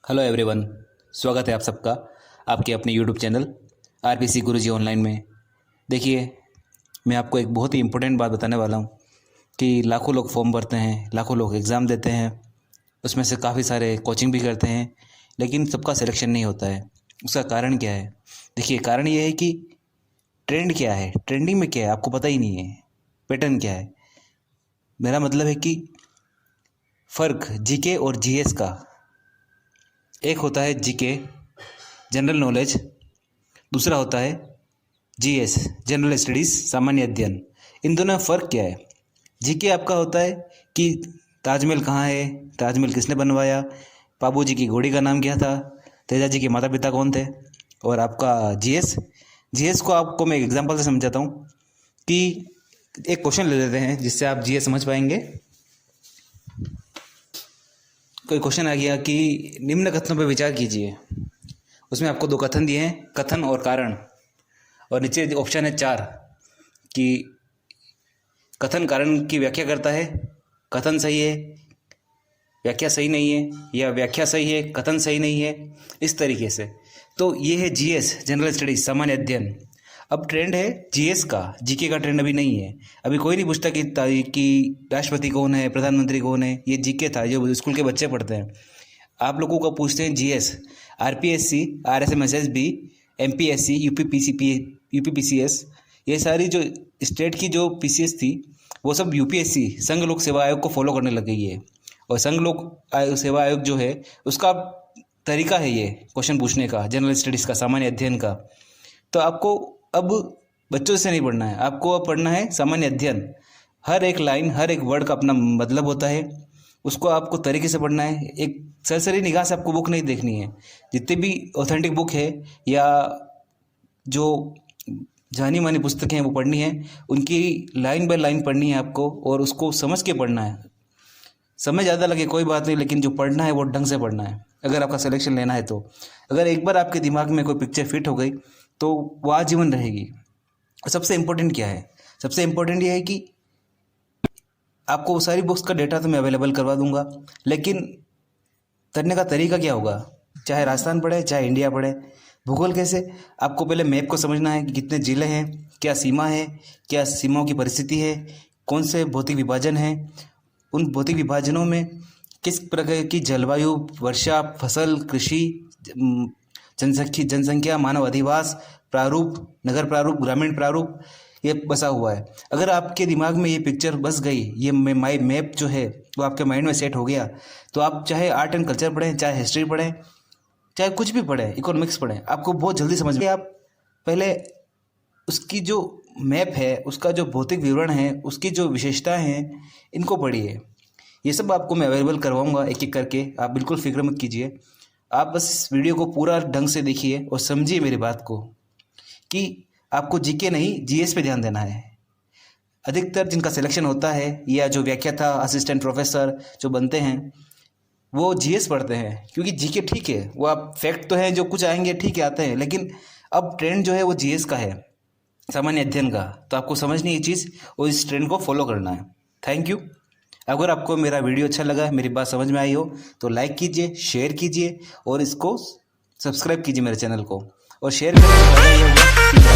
Hello everyone, स्वागत है आप सबका आपके अपने यूट्यूब चैनल आरपीसी गुरुजी ऑनलाइन में। देखिए, मैं आपको एक बहुत ही इम्पोर्टेंट बात बताने वाला हूँ कि लाखों लोग फॉर्म भरते हैं, लाखों लोग एग्ज़ाम देते हैं, उसमें से काफ़ी सारे कोचिंग भी करते हैं, लेकिन सबका सिलेक्शन नहीं होता है। उसका कारण क्या है? देखिए, कारण ये है कि ट्रेंड क्या है, ट्रेंडिंग में क्या है आपको पता ही नहीं है, पैटर्न क्या है। मेरा मतलब है कि फ़र्क जीके और जीएस का। एक होता है जीके जनरल नॉलेज, दूसरा होता है जीएस जनरल स्टडीज़ सामान्य अध्ययन। इन दोनों में फ़र्क क्या है? जीके आपका होता है कि ताजमहल कहाँ है, ताजमहल किसने बनवाया, बाबू जी की घोड़ी का नाम क्या था, तेजा जी के माता पिता कौन थे। और आपका जीएस, जीएस को आपको मैं एक एग्जांपल से समझाता हूँ कि एक क्वेश्चन ले लेते हैं जिससे आप जीएस समझ पाएंगे। कोई क्वेश्चन आ गया कि निम्न कथनों पर विचार कीजिए। उसमें आपको दो कथन दिए हैं, कथन और कारण, और नीचे ऑप्शन है 4 कि कथन कारण की व्याख्या करता है, कथन सही है, व्याख्या सही नहीं है, या व्याख्या सही है, कथन सही नहीं है, इस तरीके से। तो ये है जीएस जनरल स्टडीज सामान्य अध्ययन। अब ट्रेंड है जीएस का, जीके का ट्रेंड अभी नहीं है। अभी कोई नहीं पूछता कि राष्ट्रपति कौन है, प्रधानमंत्री कौन है। ये जीके था जो स्कूल के बच्चे पढ़ते हैं। आप लोगों को पूछते हैं GS, RPSC, RSMSSB, MPSC, UPPCS, ये सारी जो स्टेट की जो पीसीएस थी वो सब यूपीएससी संघ लोक सेवा आयोग को फॉलो करने लग गई है। और संघ लोक सेवा आयोग जो है उसका तरीका है ये क्वेश्चन पूछने का, जनरल स्टडीज़ का, सामान्य अध्ययन का। तो आपको अब बच्चों से नहीं पढ़ना है, आपको अब पढ़ना है सामान्य अध्ययन। हर एक लाइन, हर एक वर्ड का अपना मतलब होता है, उसको आपको तरीके से पढ़ना है। एक सरसरी निगाह से आपको बुक नहीं देखनी है। जितनी भी ऑथेंटिक बुक है या जो जानी मानी पुस्तकें हैं वो पढ़नी है, उनकी लाइन बाय लाइन पढ़नी है आपको, और उसको समझ के पढ़ना है। समय ज़्यादा लगे कोई बात नहीं, लेकिन जो पढ़ना है वो ढंग से पढ़ना है अगर आपका सिलेक्शन लेना है तो। अगर एक बार आपके दिमाग में कोई पिक्चर फिट हो गई तो वो आजीवन रहेगी। सबसे इम्पोर्टेंट क्या है? सबसे इम्पोर्टेंट ये है कि आपको वो सारी बुक्स का डेटा तो मैं अवेलेबल करवा दूंगा, लेकिन करने का तरीका क्या होगा? चाहे राजस्थान पढ़े, चाहे इंडिया पढ़े। भूगोल कैसे? आपको पहले मैप को समझना है कि कितने जिले हैं, क्या सीमा है, क्या सीमाओं की परिस्थिति है, कौन से भौतिक विभाजन है, उन भौतिक विभाजनों में किस प्रकार की जलवायु, वर्षा, फसल, कृषि, जनसंख्या, मानव अधिवास, प्रारूप, नगर प्रारूप, ग्रामीण प्रारूप, ये बसा हुआ है। अगर आपके दिमाग में ये पिक्चर बस गई, ये माई मैप जो है वो आपके माइंड में सेट हो गया, तो आप चाहे आर्ट एंड कल्चर पढ़ें, चाहे हिस्ट्री पढ़ें, चाहे कुछ भी पढ़ें, इकोनॉमिक्स पढ़ें, आपको बहुत जल्दी समझ में। आप पहले उसकी जो मैप है, उसका जो भौतिक विवरण है, उसकी जो विशेषताएं हैं, इनको पढ़िए। ये सब आपको मैं अवेलेबल करवाऊंगा एक एक करके, आप बिल्कुल फिक्र मत कीजिए। आप बस इस वीडियो को पूरा ढंग से देखिए और समझिए मेरी बात को कि आपको जीके नहीं जीएस पे ध्यान देना है। अधिकतर जिनका सिलेक्शन होता है या जो व्याख्याता, असिस्टेंट प्रोफेसर जो बनते हैं, वो जीएस पढ़ते हैं, क्योंकि जीके ठीक है, वो आप फैक्ट तो हैं जो कुछ आएंगे ठीक है आते हैं, लेकिन अब ट्रेंड जो है वो जीएस का है, सामान्य अध्ययन का। तो आपको समझनी ये चीज़ और इस ट्रेंड को फॉलो करना है। Thank you. अगर आपको मेरा वीडियो अच्छा लगा, मेरी बात समझ में आई हो, तो लाइक कीजिए, शेयर कीजिए और इसको सब्सक्राइब कीजिए मेरे चैनल को, और शेयर करने का फायदा ये होगा कि